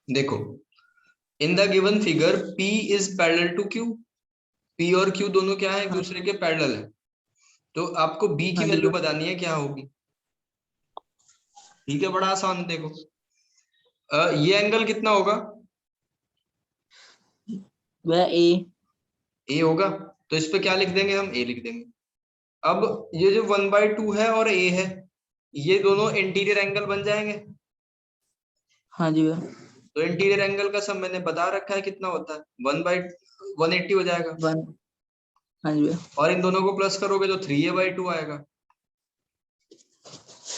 देखो, in the given figure P is parallel to Q। P और Q दोनों क्या है, एक हाँ दूसरे के पैरेलल है। तो आपको B की हाँ जी वैल्यू भैया। बतानी है क्या होगी। ठीक है, बड़ा आसान। देखो ये एंगल कितना होगा, वह A होगा। तो इस पे क्या लिख देंगे हम, A लिख देंगे। अब ये जो 1/2 है और A है, ये दोनों इंटीरियर एंगल बन जाएंगे। हाँ जी भैया। तो इंटीरियर एंगल का सब मैंने बता रखा है कितना होता है, 1/180 हो जाएगा। वन। हाँ जी भैया। और इन दोनों को प्लस करोगे तो 3A/2 आएगा।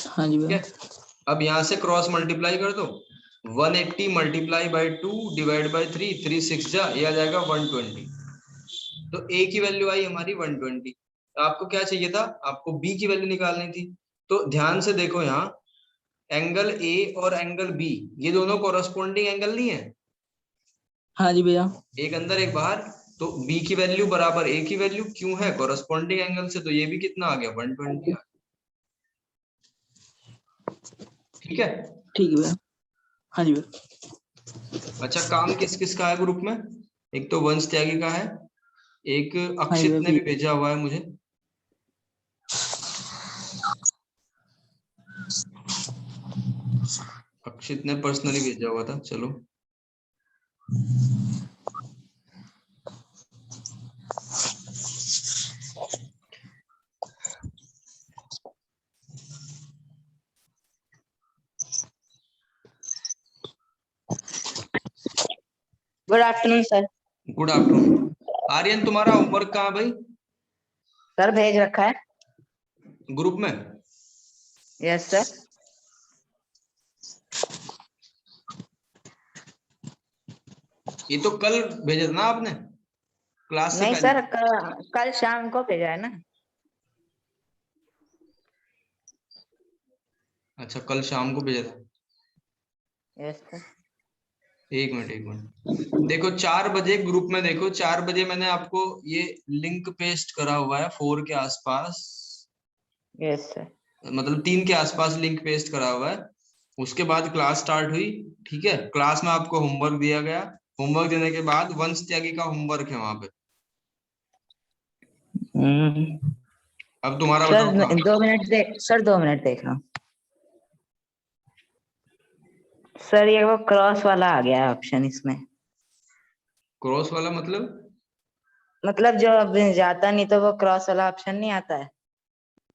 हाँ जी ठीक भैया। है, अब यहाँ से क्रॉस मल्टीप्लाई कर दो। 180 मल्टीप्लाई बाई 2 डिवाइड बाई 3, 3 6 जा, ये आ जाएगा 120। तो A की वैल्यू आई हमारी 120। तो आपको क्या चाहिए था, आपको B की वैल्यू निकालनी थी। तो ध्यान से देखो, यहाँ एंगल A और एंगल B, ये दोनों कोरस्पोंडिंग एंगल नहीं है, हाँ जी भैया। एक अंदर एक बाहर। तो B की वैल्यू बराबर A की वैल्यू, क्यों है कोरस्पोंडिंग एंगल से, तो ये भी कितना आ गया, 120 आ गया। ठीक है। ठीक है भैया। हाँ जी भैया। अच्छा, काम किस किस का है ग्रुप में, एक तो वंश त्यागी का है, एक हाँ जी अक्षित ने भी भैया। भेजा हुआ है मुझे। अक्षित ने पर्सनली भेजा हुआ था, चलो। Good afternoon sir. Good afternoon. Aryan, तुम्हारा होमवर्क कहाँ भाई, सर भेज रखा है। ग्रुप में। Yes sir. ये तो कल भेजा था ना आपने, क्लास से नहीं पहले। सर, कल शाम को भेजा है ना। अच्छा, कल शाम को भेजा था। Yes sir. एक मिनट एक मिनट, देखो 4 बजे ग्रुप में, देखो 4 बजे मैंने आपको ये लिंक पेस्ट करा हुआ है, 4 के आसपास, यस सर। मतलब 3 के आसपास लिंक पेस्ट करा हुआ है। उसके बाद क्लास स्टार्ट हुई। ठीक है, क्लास में आपको होमवर्क दिया गया। होमवर्क देने के बाद वंश त्यागी का होमवर्क है वहां पे। अब तुम्हारा सर बताओ कहाँ। 2 मिनट देख सर, 2 मिनट देख रहा हूँ। सर ये वो क्रॉस वाला आ गया है ऑप्शन इसमें। क्रॉस वाला मतलब जो अब जाता नहीं तो वो क्रॉस वाला ऑप्शन नहीं आता है,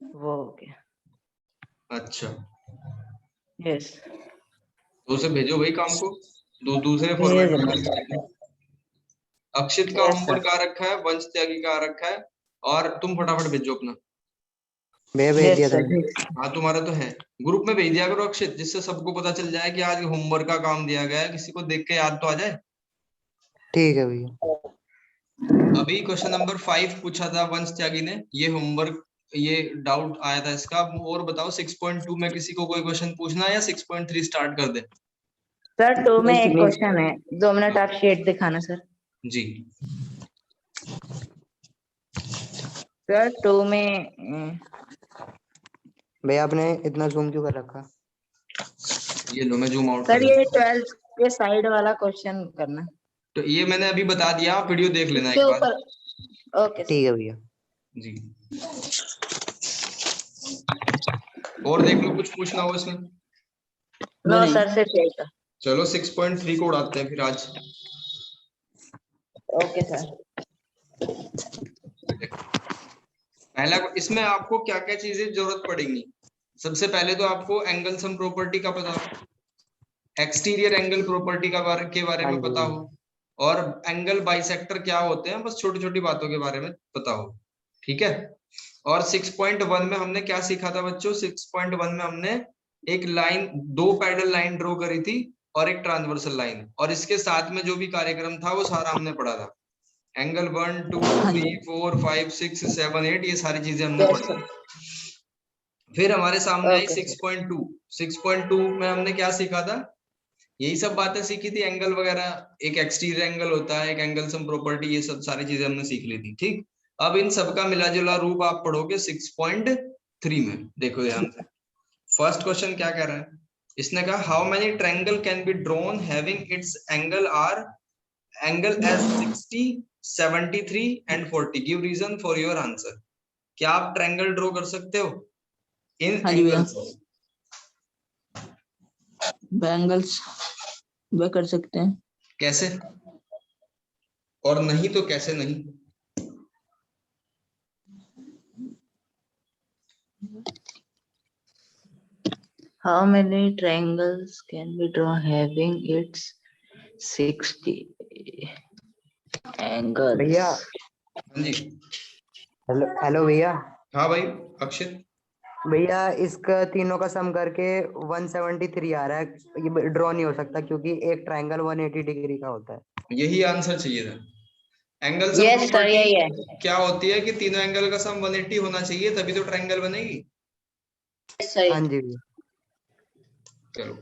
वो हो गया। अच्छा, यस। तो उसे भेजो भाई काम को, दूसरे भेज फॉर्मेट में रहा करके भेजो। अक्षित का हूँ। Yes homework sir. आ रखा है, वंश त्यागी का आ रखा है, और तुम फटाफट भेजो अपना। भैया भेज दिया यस था सर। मैंने। हाँ, तुम्हारा तो है। ग्रुप में भेज दिया करो अक्षित, जिससे सबको पता चल जाए कि आज होमवर्क का काम दिया गया है, किसी को देख के याद तो आ जाए। ठीक है भैया। अभी क्वेश्चन नंबर 5 पूछा था वंश त्यागी ने, ये होमवर्क, ये डाउट आया था इसका। और बताओ 6.2 में किसी को कोई क्वेश्चन पूछना है या 6.3 स्टार्ट कर दे। सर 2 में एक नहीं, क्वेश्चन है, 2 मिनट आप शीट दिखाना सर। जी। सर 2 में भैया आपने इतना जूम क्यों कर रखा? ये लो, मैं जूम आउट कर सर ये देता हूँ। 12 के साइड वाला क्वेश्चन करना। तो ये मैंने अभी बता दिया, आप वीडियो देख लेना इसके एक बार। ऊपर। Okay sir. ठीक है भैया। जी, और देख लो कुछ पूछना हो इसमें। नो नहीं। सर से चाहिए। चलो 6.3 को उड़ाते हैं फिर आज। Okay sir. पहला, इसमें आपको क्या क्या चीजें जरूरत पड़ेंगी। सबसे पहले तो आपको एंगल सम प्रॉपर्टी का पता हो, एक्सटीरियर एंगल प्रॉपर्टी के बारे हाँ में जी पता हो, भैया। और एंगल बाइसेक्टर क्या होते हैं, बस छोटी छोटी बातों के बारे में पता हो। ठीक है। और 6.1 में हमने क्या सीखा था बच्चों, 6.1 में हमने एक लाइन, 2 पैरेलल लाइन ड्रॉ करी थी और एक ट्रांसवर्सल लाइन, और इसके साथ में जो भी कार्यक्रम था वो सारा हमने पढ़ा था। एंगल 1 2 हाँ 3 जी। 4 5 6 7 8, ये सारी चीजें हमने यस पढ़ी। सर। फिर हमारे सामने आई ओके सर। 6.2। 6.2 में हमने क्या सीखा था, यही सब बातें सीखी थी, एंगल वगैरह, एक एक्सटीरियर एंगल होता है, एक एंगल सम प्रॉपर्टी, ये सब सारी चीजें हमने सीख ली थी। ठीक, अब इन सबका मिला जुला रूप आप पढ़ोगे 6.3 में। देखो ध्यान से, फर्स्ट क्वेश्चन क्या कह रहा है, इसने कहा how many triangle can be drawn having its angle as 60, 73 and 40, give reason for your answer. क्या आप ट्रायंगल ड्रॉ कर सकते हो इन हाँ जी भैया। एंगल्स? बैंगल्स वह कर सकते हैं। कैसे? और नहीं तो कैसे नहीं? How many triangles can be drawn having its 60 angles? भैया हाँ जी। हेलो हेलो भैया। हाँ भाई अक्षित। भैया इसका तीनों का सम करके 173 आ रहा है। ये ड्रॉ नहीं हो सकता क्योंकि एक ट्रायंगल 180 डिग्री का होता है। यही आंसर चाहिए था। एंगल सम Yes sir, यही है। प्रॉपर्टी क्या होती है कि तीनों एंगल का सम 180 होना चाहिए तभी तो ट्रायंगल बनेगी। सही। हाँ जी भैया। चलो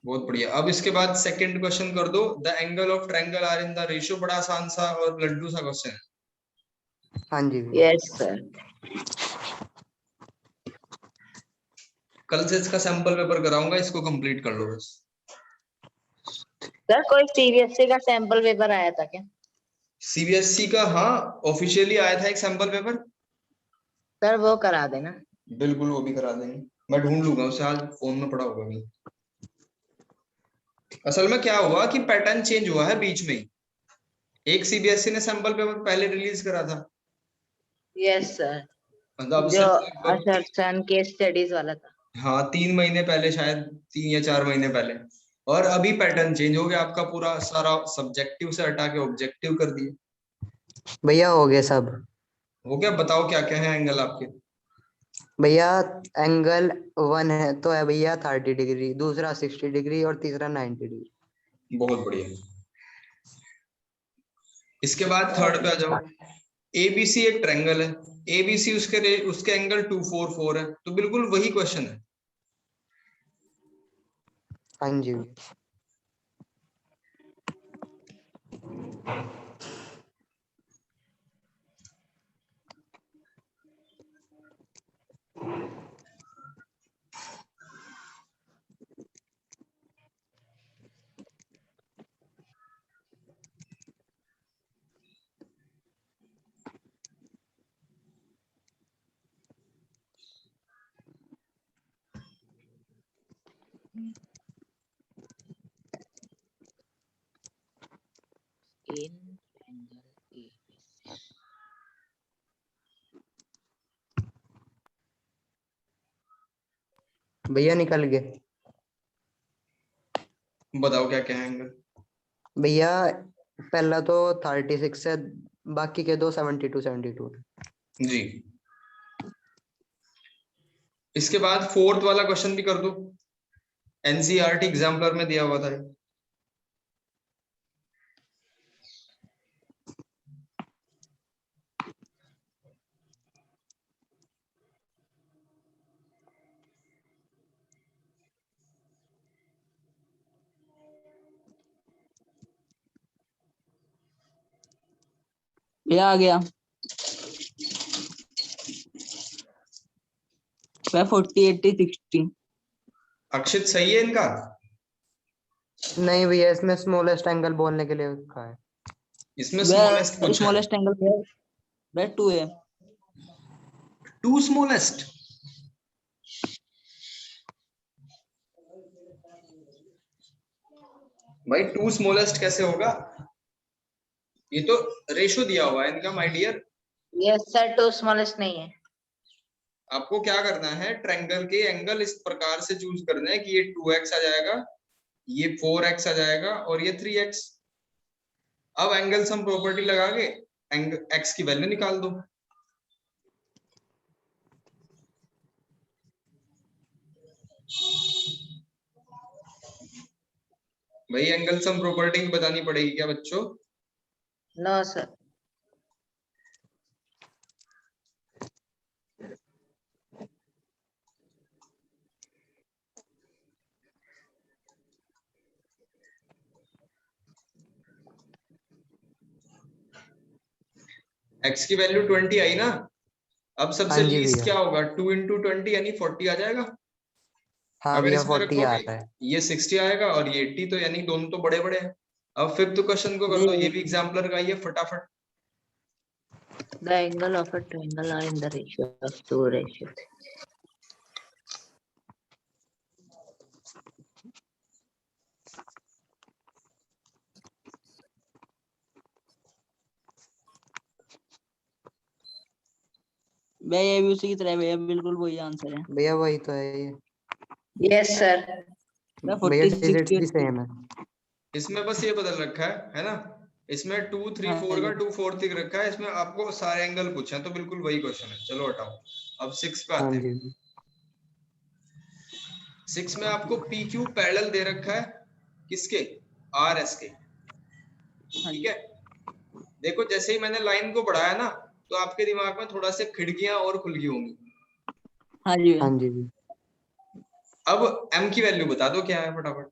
बहुत बढ़िया। अब इसके बाद सेकंड क्वेश्चन कर दो। The angle of triangle are in the ratio. बड़ा आसान सा और लड्डू सा क्वेश्चन है। हाँ जी भैया। Yes sir। कल से इसका सैंपल पेपर कराऊंगा, इसको कंप्लीट कर लो बस। सर कोई सीबीएसई का सैंपल पेपर आया था क्या? सीबीएसई का हाँ ऑफिशियली आया था एक सैंपल पेपर। सर वो करा देना। बिल्कुल वो भी करा देंगे। मैं ढूंढ लूंगा उसे, आज फोन में पड़ा होगा भी। असल में क्या हुआ कि पैटर्न चेंज हुआ है बीच में ही। एक सीबीएसई ने सैंपल पेपर पहले रिलीज करा था, यस सर। मतलब जो सिर्फ लगभग असरसन के स्टडीज वाला था। हाँ 3 महीने पहले, शायद 3 या 4 महीने पहले। और अभी पैटर्न चेंज हो गया, आपका पूरा सारा सब्जेक्टिव से हटा के ऑब्जेक्टिव कर दिया। भैया हो गए सब। हो गया? बताओ क्या क्या है एंगल आपके। भैया एंगल 1 है तो है भैया 30 डिग्री, दूसरा 60 डिग्री और तीसरा 90 डिग्री। बहुत बढ़िया। इसके बाद थर्ड पे आ जाओ। एबीसी एक ट्रायंगल है। एबीसी उसके एंगल 244 है, तो बिल्कुल वही क्वेश्चन है। हाँ जी भैया। इन एंगल ए। भैया निकल गए। बताओ क्या क्या है एंगल। भैया पहला तो 36 है, बाकी के दो 72 72। जी। इसके बाद फोर्थ वाला क्वेश्चन भी कर दो। एनसीईआरटी एग्जाम्पलर में दिया हुआ था। ये आ गया। वह 40 80 60। अक्षित सही है इनका? नहीं भैया इसमें स्मॉलेस्ट एंगल बोलने के लिए लिखा है। इसमें स्मॉलेस्ट वह पूछा है। स्मॉलेस्ट एंगल वह 2 है। Two smallest? भाई टू स्मॉलेस्ट कैसे होगा? ये तो रेशो दिया हुआ है इनका my dear. Yes sir, two smallest नहीं है। आपको क्या करना है, ट्रायंगल के एंगल इस प्रकार से चूज करना है कि ये 2x आ जाएगा, ये 4x आ जाएगा और ये 3x। अब एंगल सम प्रॉपर्टी लगा के x की वैल्यू निकाल दो। भाई एंगल सम प्रॉपर्टी बतानी पड़ेगी क्या बच्चों? No sir. x की वैल्यू 20 आई ना। अब हाँ सबसे जी लीस्ट भैया। क्या होगा? 2 × 20 यानी 40 आ जाएगा। हाँ अगर भैया इसमें 40 आ रखोगे रहा है। ये 60 आएगा और ये 80, तो यानी दोनों तो बड़े बड़े हैं। अब फिफ्थ क्वेश्चन को कर दो, ये भी एग्जाम्पलर का ही है, फटाफट। The angle of a triangle are in the ratio of 2:3. भैया ये भी उसी की तरह है भैया, बिल्कुल वही आंसर है भैया वही तो है ये। Yes, sir. भैया। भैया 40 सीजेड 60 भी सेम है। इसमें बस ये बदल रखा है ना। इसमें 2 3 हाँ 4 का जी 2 4 लिख रखा है, इसमें आपको सारे एंगल पूछे हैं, तो बिल्कुल वही क्वेश्चन है। चलो हटाओ, अब 6 पे हाँ आते जी। हैं। 6 में आपको पी क्यू पैरेलल दे रखा है, किसके? आर एस के। हाँ ठीक जी है, देखो जैसे ही मैंने लाइन को बढ़ाया ना, तो आपके दिमाग में थोड़ा से खिड़कियां और खुल गई होंगी। हाँ जी हाँ भैया। जी भी। अब m की वैल्यू बता दो क्या है फटाफट।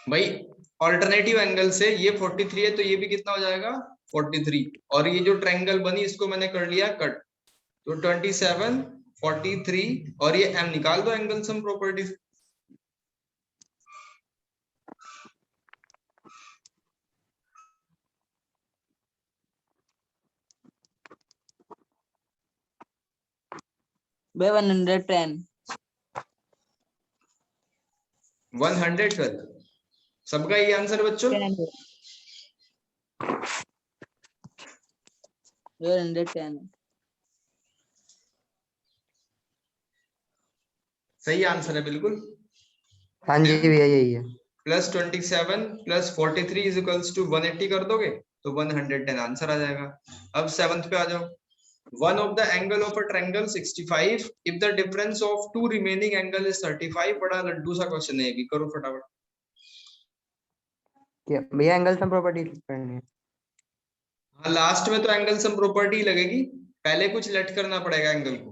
भाई ऑल्टरनेटिव एंगल से ये 43 है, तो ये भी कितना हो जाएगा? 43। और ये जो ट्रायंगल बनी इसको मैंने कर लिया कट, तो 27 43, और ये m निकाल दो एंगल सम प्रॉपर्टी से। भैया 110 112 सबका ये आंसर बच्चों? 10 भैया 110 सही आंसर है बिल्कुल। हाँ जी भैया यही है। Plus 27 plus 43 is equals to 180 कर दोगे तो 110 आंसर आ जाएगा। अब सेवंथ पे आ जाओ। One of the angle of a triangle 65 if the difference of two remaining angle is 35। बड़ा लड्डू सा क्वेश्चन है, ये भी करो फटाफट। क्या भैया एंगल सम प्रॉपर्टी करनी है? हाँ लास्ट में तो एंगल सम प्रॉपर्टी लगेगी, पहले कुछ लेट करना पड़ेगा एंगल को।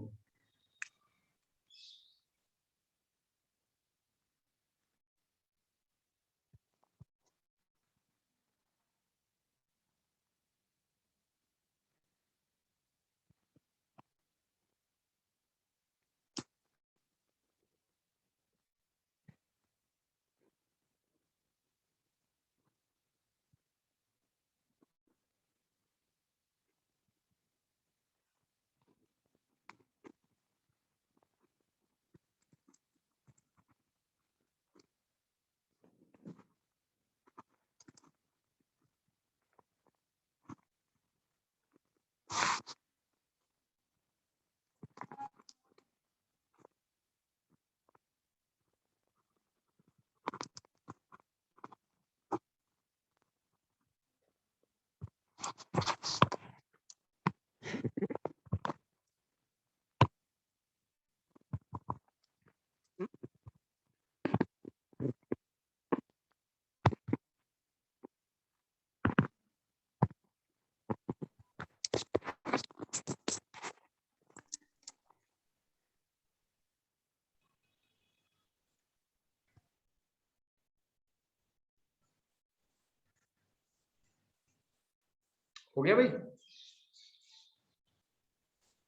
हो गया भाई?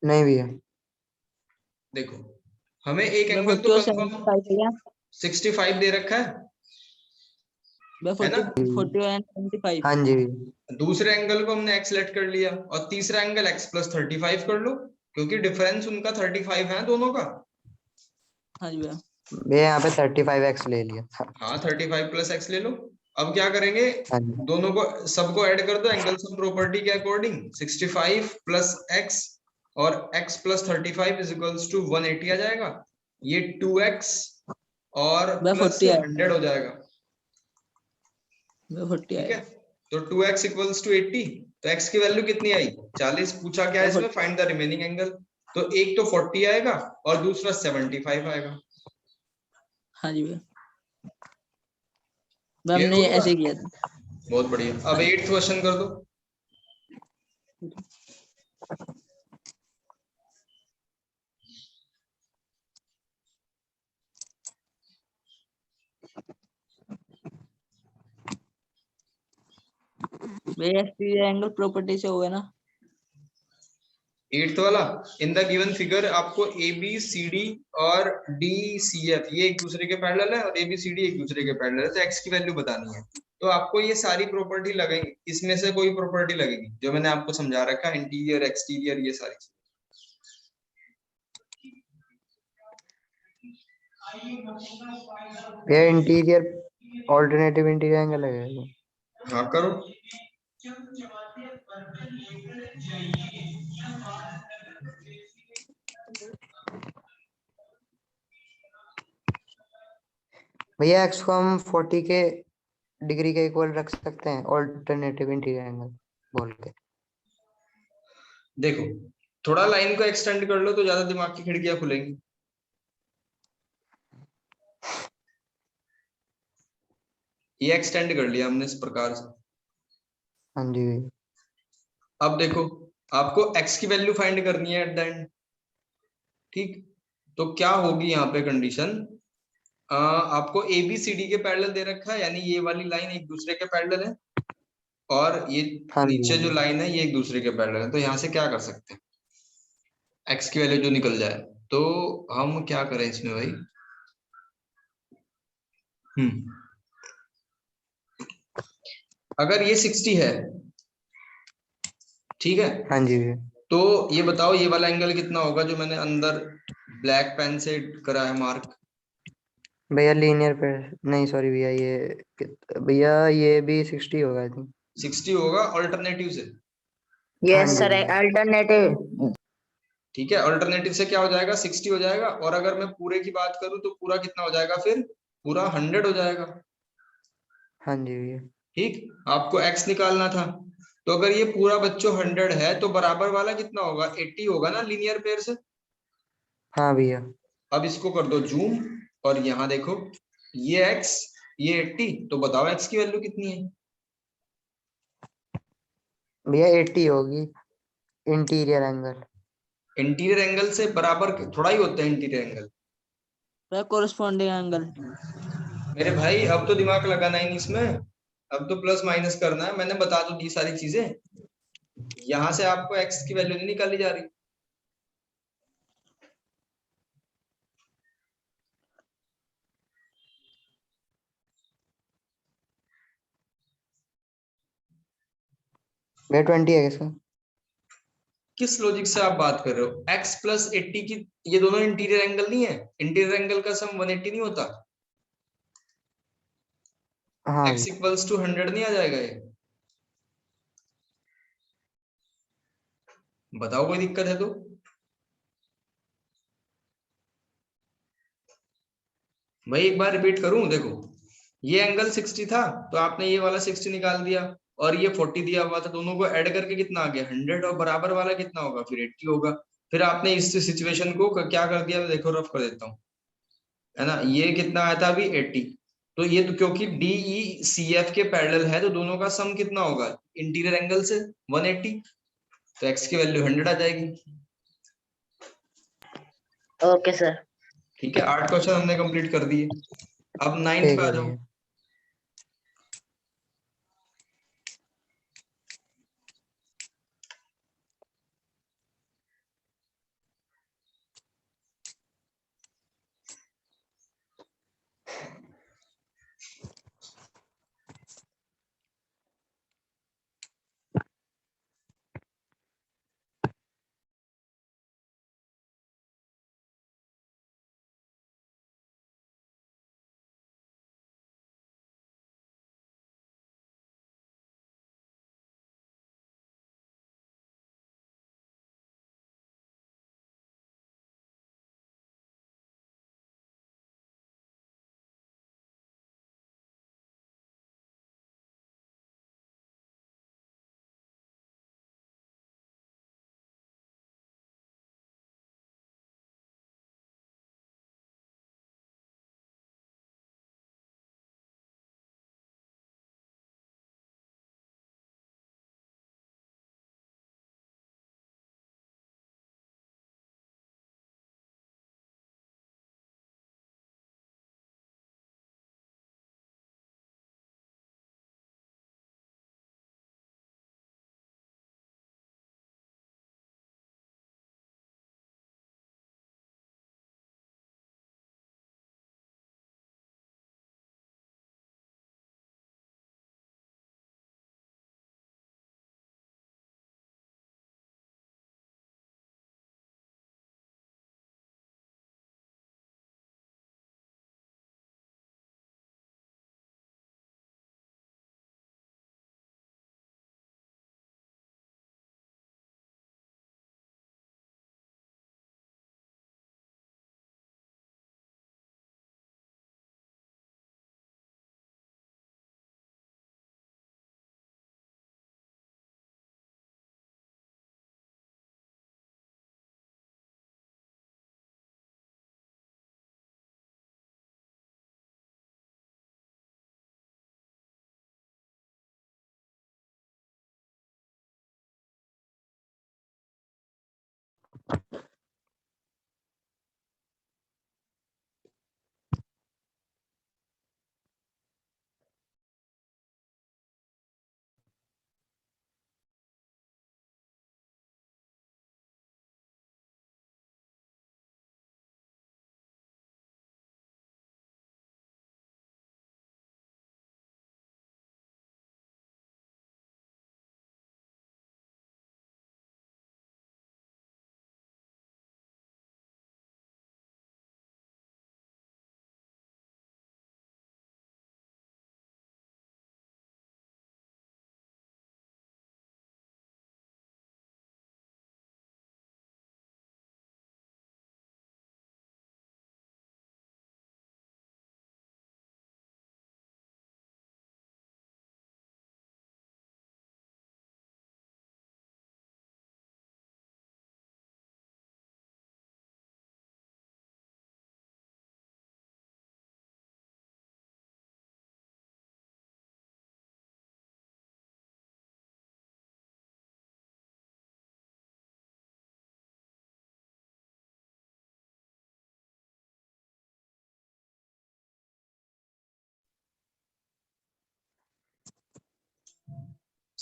नहीं भैया। देखो हमें एक भैया एंगल 40 तो और कंफर्म 75 भैया। 65 दे रखा भैया है ना। 40 और 75। हाँ जी भैया। दूसरे एंगल को हमने x लेट कर लिया, और तीसरा एंगल x प्लस 35 कर लो, क्योंकि डिफरेंस उनका 35 है दोनों का। हाँ जी भैया। भैया यहाँ पे 35x ले लिया। हाँ 35 प्लस x ले लो। अब क्या करेंगे, हाँ जी। दोनों को सबको ऐड कर दो एंगल सम प्रॉपर्टी के अकॉर्डिंग। 65 प्लस x और x plus 35 is equals to 180 आ जाएगा, ये 2x और वह प्लस 40 आएगा, 100 हो जाएगा, वह 40 ठीक है। आएगा, तो 2x इक्वल्स टू 80, तो x की वैल्यू कितनी आई 40, पूछा क्या है वह इसमें, फाइंड द रिमेनिंग एंगल। तो एक तो 40 आएगा और दूसरा 75 आएगा। हाँ जी भैया, वह क्लियर हमने हो गया? ऐसे किया था। बहुत बढ़िया। अब हाँ जी। 8th क्वेश्चन कर दो। भैया एक्सटीरियर एंगल प्रॉपर्टी से हुआ ना। 8th वाला, इन द गिवन फिगर आपको ए बी सी डी और डी सी एफ ये एक दूसरे के पैरेलल है और ए बी सी डी एक दूसरे के पैरेलल है, तो एक्स की वैल्यू बतानी है। तो आपको ये सारी प्रॉपर्टी लगेंगी, इसमें से कोई प्रॉपर्टी लगेगी जो मैंने आपको समझा रखा है, इंटीरियर एक्सटीरियर ये सारी चीज। ये इंटीरियर ऑल्टरनेटिव इंटीरियर एंगल है। हाँ करो। भैया एक्स को हम 40 के डिग्री के इक्वल रख सकते हैं ऑल्टरनेटिव इंटीरियर एंगल बोल के। देखो थोड़ा लाइन को एक्सटेंड कर लो तो ज्यादा दिमाग की खिड़कियां खुलेंगी। ये एक्सटेंड कर लिया हमने इस प्रकार से। हाँ जी। अब देखो आपको x की वैल्यू फाइंड करनी है एट द एंड, ठीक। तो क्या होगी यहाँ पे कंडीशन, आपको ए बी सी डी के पैरेलल दे रखा है, यानी ये वाली लाइन एक दूसरे के पैरेलल है और ये हाँ जी। नीचे जो लाइन है ये एक दूसरे के पैरेलल है। तो यहाँ से क्या कर सकते हैं, x की वैल्यू जो निकल जाए, तो हम क्या करें इसमें भाई। अगर ये 60 है, ठीक है, हाँ जी। तो ये बताओ ये वाला एंगल कितना होगा जो मैंने अंदर ब्लैक पेन से करा है मार्क। भैया लीनियर पे नहीं, सॉरी भैया, भैया ये भी 60 होगा आई थिंक। 60 होगा ऑल्टरनेटिव से, हाँ यस जी सर, भैया। अल्टरनेटिव। ठीक है। अल्टरनेटिव से क्या हो जाएगा, 60 हो जाएगा, और अगर मैं पूरे की बात करूं तो पूरा कितना हो जाएगा, फिर पूरा 100 हो जाएगा, हाँ जी भैया। ठीक। आपको x निकालना था, तो अगर ये पूरा बच्चों 100 है तो बराबर वाला कितना होगा, 80 होगा ना लीनियर पेयर से। हाँ भैया। अब इसको कर दो जूम और यहाँ देखो, ये x ये 80, तो बताओ x की वैल्यू कितनी है। भैया 80 होगी इंटीरियर एंगल। इंटीरियर एंगल से बराबर थोड़ा ही होता है इंटीरियर एंगल। वह कोरस्पॉन्डिंग एंगल। मेरे भाई अब तो दिमाग लगाना ही नहीं इसमें, अब तो प्लस माइनस करना है, मैंने बता तो दी सारी चीजें। यहां से आपको x की वैल्यू नहीं निकाली जा रही। भैया 20 है इसका। किस लॉजिक से आप बात कर रहे हो, x प्लस 80 की, ये दोनों इंटीरियर एंगल नहीं है, इंटीरियर एंगल का सम 180 नहीं होता, हाँ x भैया। इक्वल्स टू 100 नहीं आ जाएगा ये। बताओ कोई दिक्कत है तो। भाई एक बार रिपीट करूं, देखो ये एंगल 60 था तो आपने ये वाला 60 निकाल दिया और ये 40 दिया हुआ था, दोनों को ऐड करके कितना आ गया 100, और बराबर वाला कितना होगा फिर 80 होगा। फिर आपने इस सिचुएशन को क्या कर दिया, देखो रफ कर देता हूँ, है ना, ये कितना आया था अभी 80, तो ये तो क्योंकि डी ई सी एफ के पैरेलल है तो दोनों का सम कितना होगा इंटीरियर एंगल से 180, तो x की वैल्यू 100 आ जाएगी। Okay sir. ठीक है, 8 क्वेश्चन हमने कंप्लीट कर दिए। अब 9th ठीक पे आ है जाओ। भैया।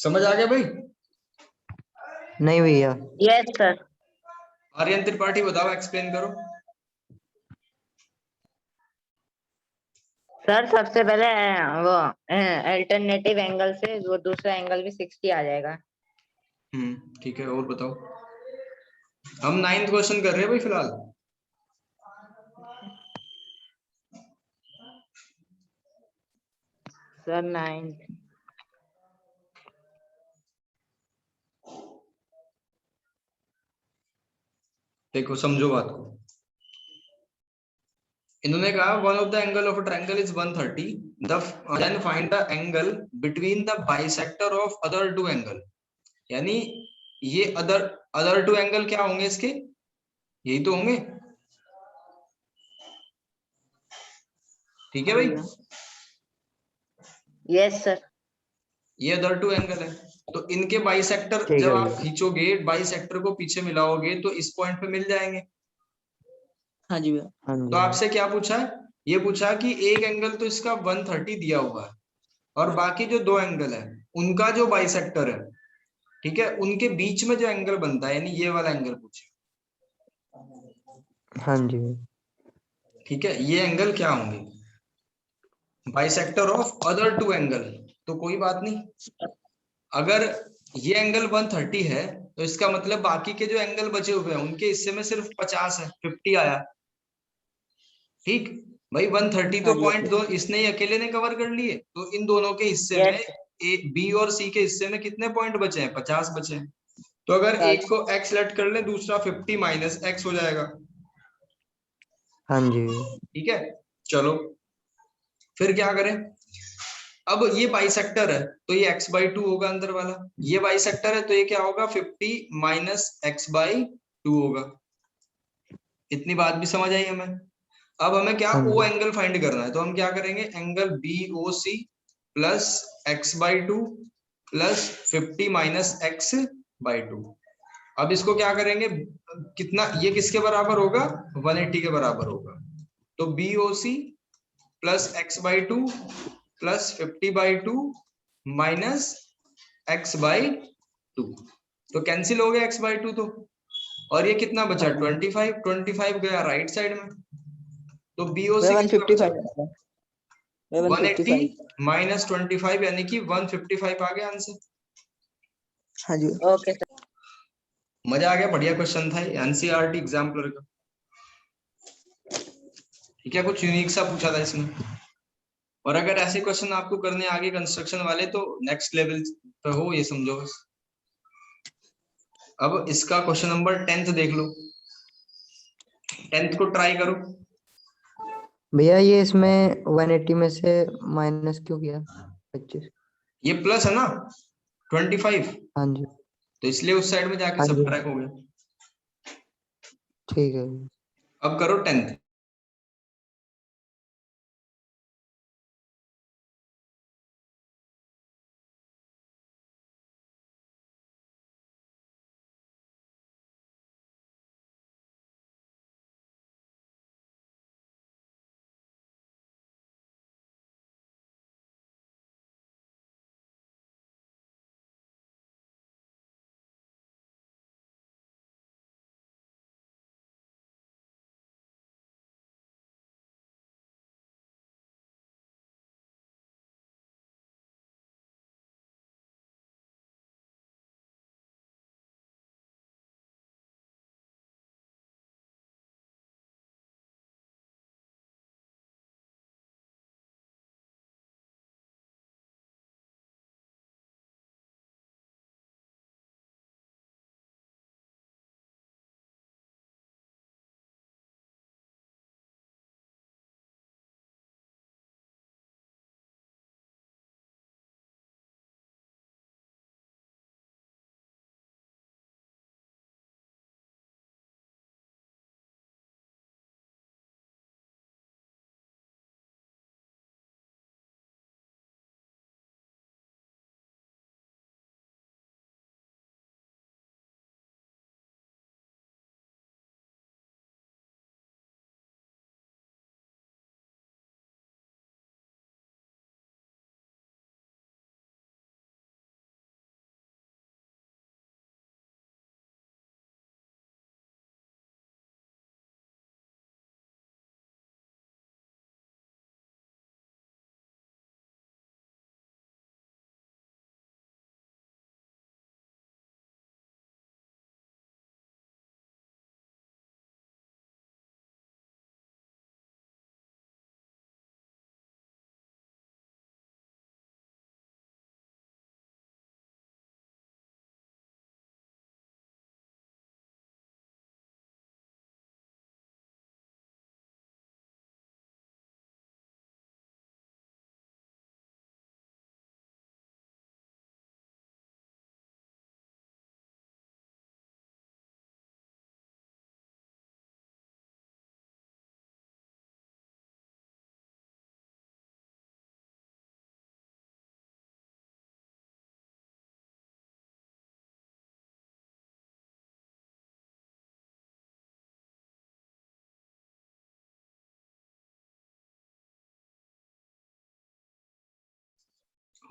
समझ आ गया भाई? नहीं भैया। Yes sir. आर्यन त्रिपाठी बताओ, एक्सप्लेन करो। सर सबसे पहले वो अल्टरनेटिव एंगल से वो दूसरा एंगल भी 60 आ जाएगा। ठीक है, और बताओ। हम 9th क्वेश्चन कर रहे हैं भाई फिलहाल। सर 9। देखो समझो बात को। इन्होंने कहा one of the angle of a triangle is 130, then find the angle between the bisector of other two angle. यानी ये अदर टू एंगल क्या होंगे इसके? यही तो होंगे। ठीक है भाई? Yes sir. ये अदर टू एंगल है, तो इनके बाइसेक्टर ठीक जब है आप भैया। खींचोगे, बाइसेक्टर को पीछे मिलाओगे तो इस पॉइंट पे मिल जाएंगे। हाँ जी भैया। हाँ तो जी। आपसे क्या पूछा है? ये पूछा कि एक एंगल तो इसका 130 दिया हुआ है, और बाकी जो दो एंगल है उनका जो बाइसेक्टर है, ठीक है, उनके बीच में जो एंगल बनता है, यानी ये वाला एंगल पूछे। हाँ जी। ठीक है, ये एंगल क्या होंगे? Bisector of other two angle. तो कोई बात नहीं, अगर ये एंगल 130 है तो इसका मतलब बाकी के जो एंगल बचे हुए हैं उनके हिस्से में सिर्फ 50 है, 50 आया। ठीक भाई, 130 तो हाँ जी पॉइंट ओके। दो इसने ही अकेले ने कवर कर लिए, तो इन दोनों के हिस्से में, यस ए बी और सी के हिस्से में कितने पॉइंट बचे हैं? 50 बचे हैं। तो अगर एक सर। को x लेट कर ले, दूसरा 50 माइनस x हो जाएगा। हाँ जी। ठीक है, चलो फिर क्या करें? अब ये बाइसेक्टर है तो ये x/2 होगा अंदर वाला, ये बाइसेक्टर है तो ये क्या होगा? 50 माइनस x/2 होगा। इतनी बात भी समझ आई हमें? अब हमें क्या हाँ ओ जी। एंगल फाइंड करना है, तो हम क्या करेंगे? Angle B O C plus x/2 plus 50 minus x/2। अब इसको क्या करेंगे? कितना ये किसके बराबर होगा? 180 के बराबर होगा। तो B O C plus x/2 plus 50/2 minus x/2। तो कैंसिल हो गया x/2 तो, और ये कितना बचा? हाँ जी 25। 25 गया राइट साइड में, तो भैया बीओसी कितना बचा? 155 है भैया 180 155। माइनस 25 यानी कि 155 आ गया आंसर। हाँ जी। Okay sir. मजा आ गया, बढ़िया क्वेश्चन था ये, एनसीईआरटी एग्जाम्पलर का। ठीक है, कुछ यूनिक सा पूछा था इसमें। और अगर ऐसे क्वेश्चन आपको करने आगे कंस्ट्रक्शन वाले तो नेक्स्ट लेवल पे हो, ये समझो बस। अब इसका क्वेश्चन नंबर 10th देख लो, 10th को ट्राई करो। भैया ये इसमें 180 में से माइनस क्यों किया? 25। ये प्लस है ना 25, हाँ जी। तो इसलिए उस साइड में जाके हाँ जी। सब्ट्रैक्ट हो गया। ठीक है। अब करो 10th।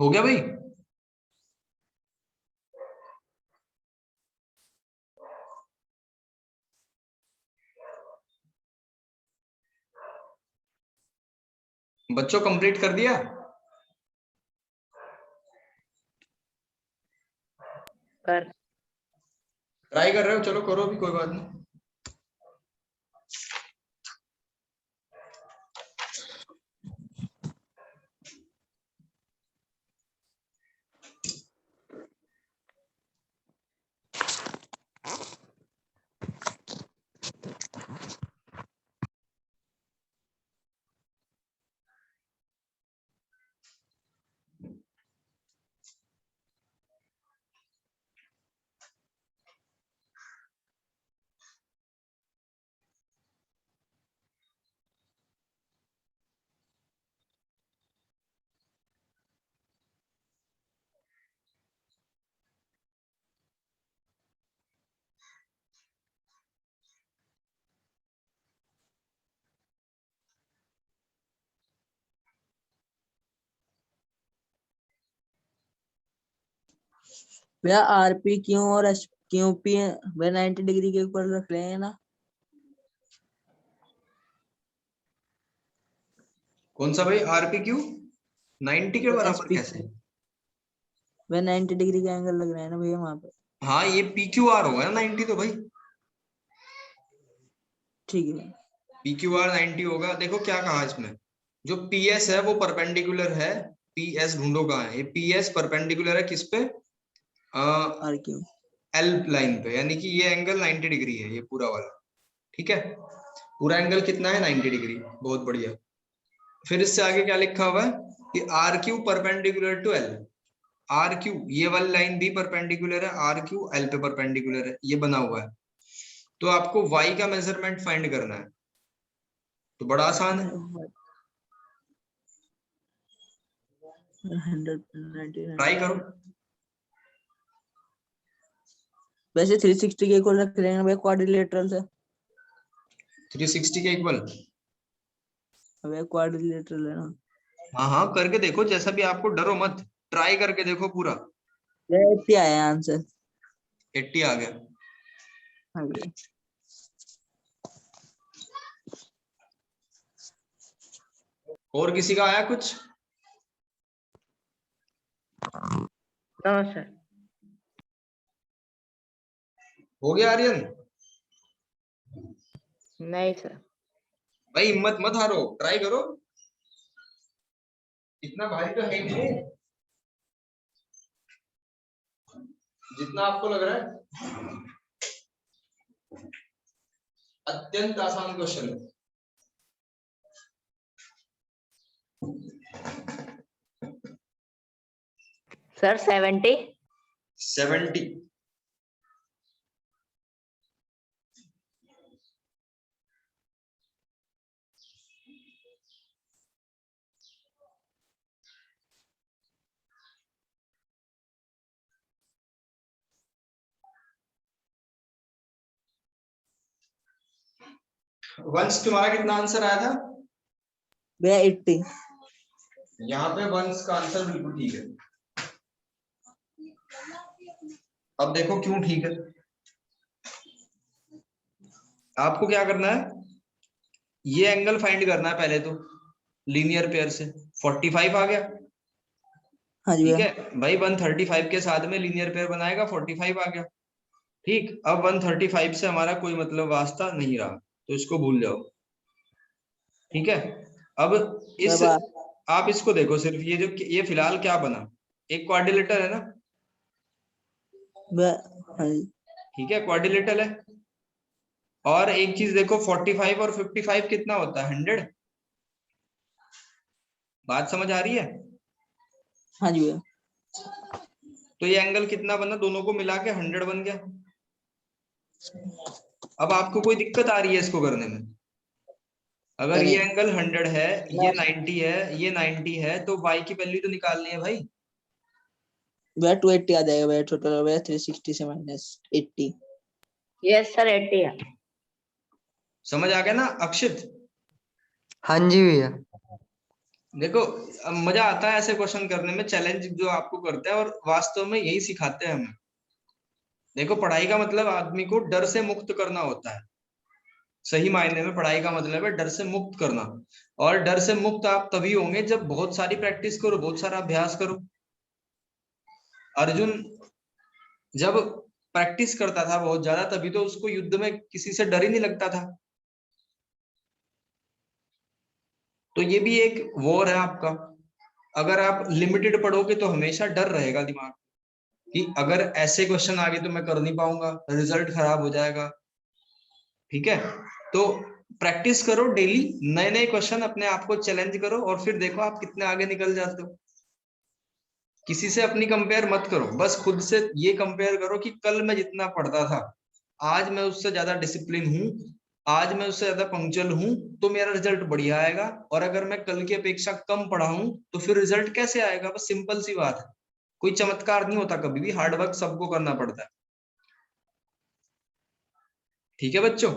हो गया भाई? बच्चों कंप्लीट कर दिया? कर ट्राई कर रहे हो? चलो करो भी, कोई बात नहीं। भैया आरपी क्यू और एस क्यू पी भैया 90 डिग्री के ऊपर रख रहे हैं ना? कौन सा भाई? RPQ 90 के बराबर एसपी कैसे? भैया 90 डिग्री का एंगल लग रहा है ना भैया वहां पे। हाँ, ये PQR होगा ना 90 तो भाई। ठीक है भैया। PQR 90 होगा। देखो क्या कहा इसमें, जो PS है वो परपेंडिकुलर है। PS ढूंढो कहाँ है। ये PS परपेंडिकुलर है किस पे? Are Q. L लाइन पे, यानी कि ये एंगल 90 डिग्री है, ये पूरा वाला। ठीक है, पूरा एंगल कितना है? 90 डिग्री। बहुत बढ़िया। फिर इससे आगे क्या लिखा हुआ है कि RQ perpendicular to L। RQ ये वाली लाइन भी परपेंडिकुलर है, RQ L पे परपेंडिकुलर है, ये बना हुआ है। तो आपको Y का मेजरमेंट फाइंड करना है, तो बड़ा आसान है। 190 ट्राई करो। वैसे 360 के ऊपर रख रहे हैं भैया क्वाड्रिलेटरल से। 360 के इक्वल? भैया क्वाड्रिलेटरल है ना? हाँ हाँ, करके देखो, जैसा भी आपको, डरो मत, ट्राई करके देखो पूरा। भैया 80 आया आंसर। 80 आ गया। हाँ भैया। और किसी का आया कुछ? No sir. हो गया आर्यन? नहीं सर। भाई हिम्मत मत हारो, ट्राई करो। इतना भारी तो है नहीं जितना आपको लग रहा है। अत्यंत आसान क्वेश्चन है। सर 70। 70। वंश तुम्हारा कितना आंसर आया था? भैया 80। यहाँ पे वंश का आंसर बिल्कुल ठीक है। अब देखो क्यों ठीक है। आपको क्या करना है, ये एंगल फाइंड करना है पहले तो, लीनियर पेयर से। 45 आ गया। हाँ जी ठीक भैया। है भाई, 135 के साथ में लीनियर पेयर बनाएगा, 45 आ गया। ठीक, अब 135 से हमारा कोई मतलब वास्ता नहीं रहा, तो इसको भूल जाओ। ठीक है, अब इस, भैया आप इसको देखो सिर्फ, ये जो ये फिलहाल क्या बना, एक क्वाड्रिलेटर है ना। हाँ जी। ठीक है, क्वाड्रिलेटर है। और एक चीज देखो, 45 और 55 कितना होता है? 100। बात समझ आ रही है? हाँ जी भैया। तो ये एंगल कितना बना, दोनों को मिला के 100 बन गया। अब आपको कोई दिक्कत आ रही है इसको करने में? अगर ये नहीं एंगल 100 है, ये मैं 90 है, ये 90 है, तो y की वैल्यू तो निकालनी है भाई। भैया 280 आ जाएगा भैया टोटल भैया 360 से माइनस 80। यस सर 80 है। समझ आ गया ना अक्षित? हाँ जी भैया। देखो अब मजा आता है ऐसे क्वेश्चन करने में, चैलेंज जो आपको करते हैं, और वास्तव में यही सिखाते हैं हमें। देखो पढ़ाई का मतलब आदमी को डर से मुक्त करना होता है, सही मायने में पढ़ाई का मतलब है डर से मुक्त करना। और डर से मुक्त आप तभी होंगे जब बहुत सारी प्रैक्टिस करो, बहुत सारा अभ्यास करो। अर्जुन जब प्रैक्टिस करता था बहुत ज्यादा, तभी तो उसको युद्ध में किसी से डर ही नहीं लगता था। तो ये भी एक वॉर है आपका। अगर आप लिमिटेड पढ़ोगे तो हमेशा डर रहेगा दिमाग कि अगर ऐसे क्वेश्चन आ गए तो मैं कर नहीं पाऊंगा, रिजल्ट खराब हो जाएगा। ठीक है, तो प्रैक्टिस करो डेली, नए नए क्वेश्चन अपने आप को चैलेंज करो, और फिर देखो आप कितने आगे निकल जाते हो। किसी से अपनी कंपेयर मत करो, बस खुद से ये कंपेयर करो कि कल मैं जितना पढ़ता था आज मैं उससे ज्यादा डिसिप्लिन हूँ, आज मैं उससे ज्यादा पंक्चुअल हूँ, तो मेरा रिजल्ट बढ़िया आएगा। और अगर मैं कल की अपेक्षा कम पढ़ा हूं तो फिर रिजल्ट कैसे आएगा? बस सिंपल सी बात है, कोई चमत्कार नहीं होता कभी भी, हार्डवर्क सबको करना पड़ता है। ठीक है बच्चों,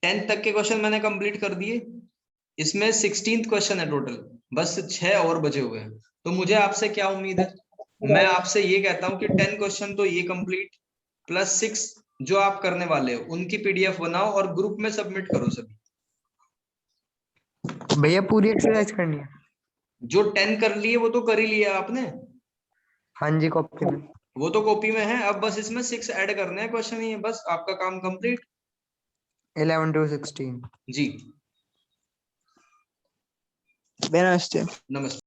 10th तक के क्वेश्चन मैंने कंप्लीट कर दिए। इसमें 16th क्वेश्चन है टोटल, बस 6 और बचे हुए हैं। तो मुझे आपसे क्या उम्मीद है? मैं आपसे ये कहता हूं कि 10 क्वेश्चन तो ये कंप्लीट, प्लस 6 जो आप करने वाले हो उनकी पीडीएफ बनाओ और ग्रुप में सबमिट करो सभी। भैया पूरी एक्सरसाइज करनी है? जो 10 कर लिए वो तो कर ही लिया आपने, हाँ जी, कॉपी में। वो तो कॉपी में है, अब बस इसमें 6 ऐड करने हैं क्वेश्चन, ही है बस आपका काम कंप्लीट। 11 to 16। जी नमस्ते। नमस्ते।